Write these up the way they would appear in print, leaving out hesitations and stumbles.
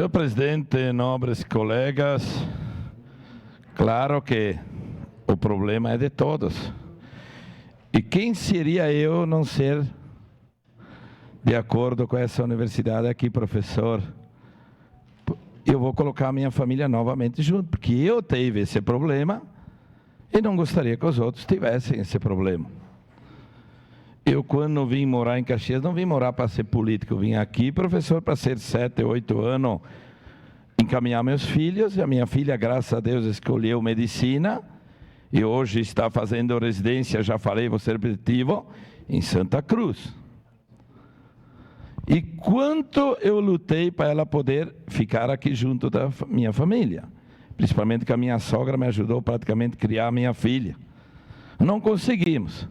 Senhor presidente, nobres colegas, claro que o problema é de todos. E quem seria eu não ser de acordo com essa universidade aqui, professor? Eu vou colocar a minha família novamente junto, porque eu tive esse problema e não gostaria que os outros tivessem esse problema. Eu, quando vim morar em Caxias, não vim morar para ser político, eu vim aqui, professor, para ser 7, 8 anos, encaminhar meus filhos, e a minha filha, graças a Deus, escolheu medicina, e hoje está fazendo residência, já falei, vou ser repetitivo, em Santa Cruz. E quanto eu lutei para ela poder ficar aqui junto da minha família, principalmente que a minha sogra me ajudou praticamente a criar a minha filha. Não conseguimos.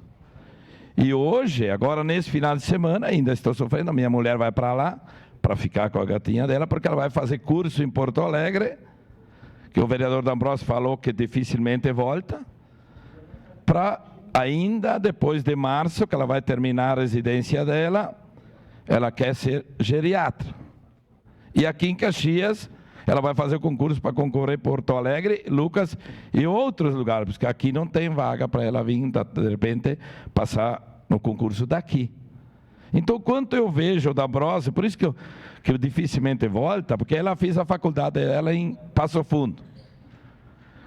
E hoje, agora nesse final de semana, ainda estou sofrendo, a minha mulher vai para lá, para ficar com a gatinha dela, porque ela vai fazer curso em Porto Alegre, que o vereador D'Ambrosio falou que dificilmente volta, para ainda depois de março, que ela vai terminar a residência dela, ela quer ser geriatra. E aqui em Caxias, ela vai fazer o concurso para concorrer em Porto Alegre, Lucas e outros lugares, porque aqui não tem vaga para ela vir, de repente, passar no concurso daqui. Então, quando eu vejo o D'Ambrosio, por isso que eu dificilmente volta, porque ela fez a faculdade dela em Passo Fundo.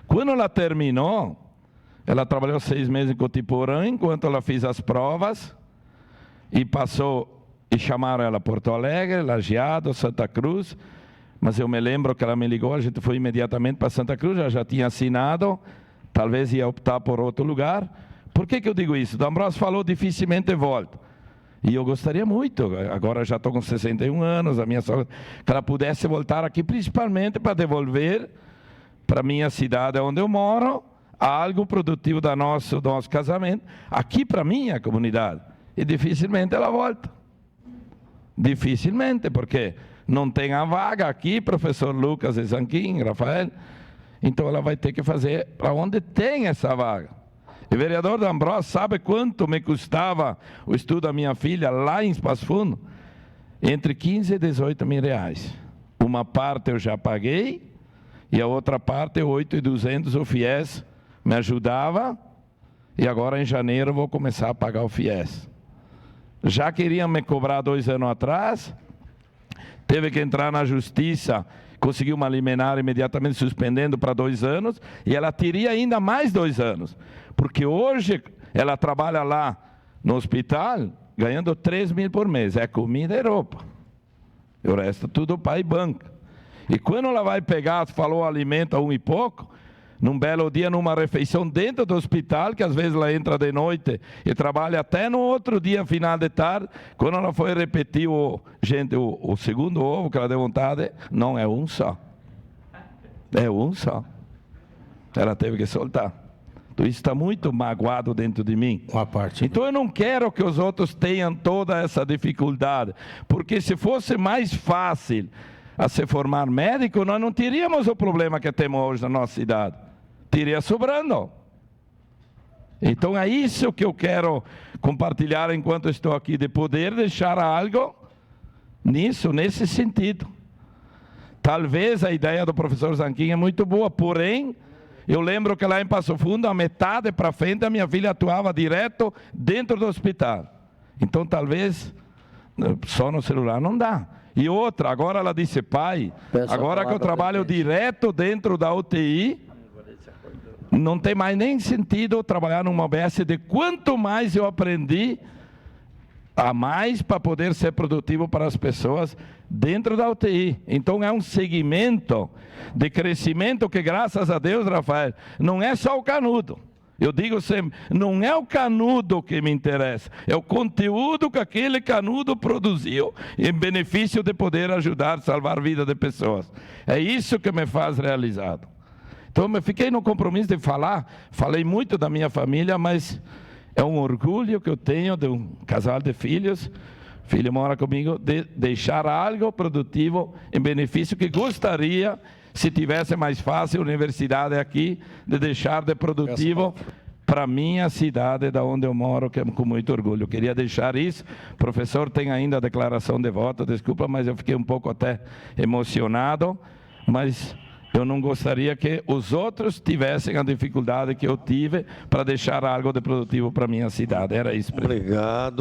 Quando ela terminou, ela trabalhou 6 meses em Cotiporã, enquanto ela fez as provas, e passou, e chamaram ela Porto Alegre, Lajeado, Santa Cruz, mas eu me lembro que ela me ligou, a gente foi imediatamente para Santa Cruz, já tinha assinado, talvez ia optar por outro lugar. Por que eu digo isso? O D'Ambrosio falou, dificilmente volta. E eu gostaria muito, agora já estou com 61 anos, a minha sogra, que ela pudesse voltar aqui, principalmente para devolver para a minha cidade onde eu moro, algo produtivo do nosso casamento, aqui para a minha comunidade. E dificilmente ela volta. Dificilmente, porque não tem a vaga aqui, professor Lucas e Zanquim, Rafael, então ela vai ter que fazer para onde tem essa vaga. E o vereador D'Ambrosio sabe quanto me custava o estudo da minha filha lá em Passo Fundo? Entre 15 e 18 mil reais. Uma parte eu já paguei, e a outra parte, 8.200, o FIES me ajudava, e agora em janeiro eu vou começar a pagar o FIES. Já queriam me cobrar 2 anos atrás, teve que entrar na justiça, conseguiu uma liminar imediatamente suspendendo para 2 anos, e ela teria ainda mais 2 anos, porque hoje ela trabalha lá no hospital, ganhando 3 mil por mês, é comida e roupa, e o resto tudo o pai banca. E quando ela vai pegar, falou alimento a 1 e pouco, num belo dia, numa refeição dentro do hospital, que às vezes ela entra de noite e trabalha até no outro dia, final de tarde, quando ela foi repetir o segundo ovo que ela deu vontade, não é um só. É um só. Ela teve que soltar. Então isso está muito magoado dentro de mim. Uma parte. Então eu não quero que os outros tenham toda essa dificuldade, porque se fosse mais fácil a se formar médico, nós não teríamos o problema que temos hoje na nossa cidade. Teria sobrando. Então é isso que eu quero compartilhar enquanto estou aqui, de poder deixar algo nesse sentido. Talvez a ideia do professor Zanquim é muito boa, porém, eu lembro que lá em Passo Fundo, a metade para frente, a minha filha atuava direto dentro do hospital. Então talvez só no celular não dá. E outra, agora ela disse, pai, agora que eu trabalho direto dentro da UTI, não tem mais nem sentido trabalhar numa OBS, de quanto mais eu aprendi a mais para poder ser produtivo para as pessoas dentro da UTI. Então é um segmento de crescimento que, graças a Deus, Rafael, não é só o canudo. Eu digo sempre, não é o canudo que me interessa, é o conteúdo que aquele canudo produziu em benefício de poder ajudar, salvar a vida de pessoas. É isso que me faz realizado. Então eu fiquei no compromisso de falar, falei muito da minha família, mas é um orgulho que eu tenho de um casal de filhos, filho mora comigo, de deixar algo produtivo em benefício que gostaria, se tivesse mais fácil a universidade aqui, de deixar de produtivo para a minha cidade, da onde eu moro, que é com muito orgulho. Eu queria deixar isso. O professor tem ainda a declaração de voto, desculpa, mas eu fiquei um pouco até emocionado, mas eu não gostaria que os outros tivessem a dificuldade que eu tive para deixar algo de produtivo para a minha cidade. Era isso, prefeito. Obrigado.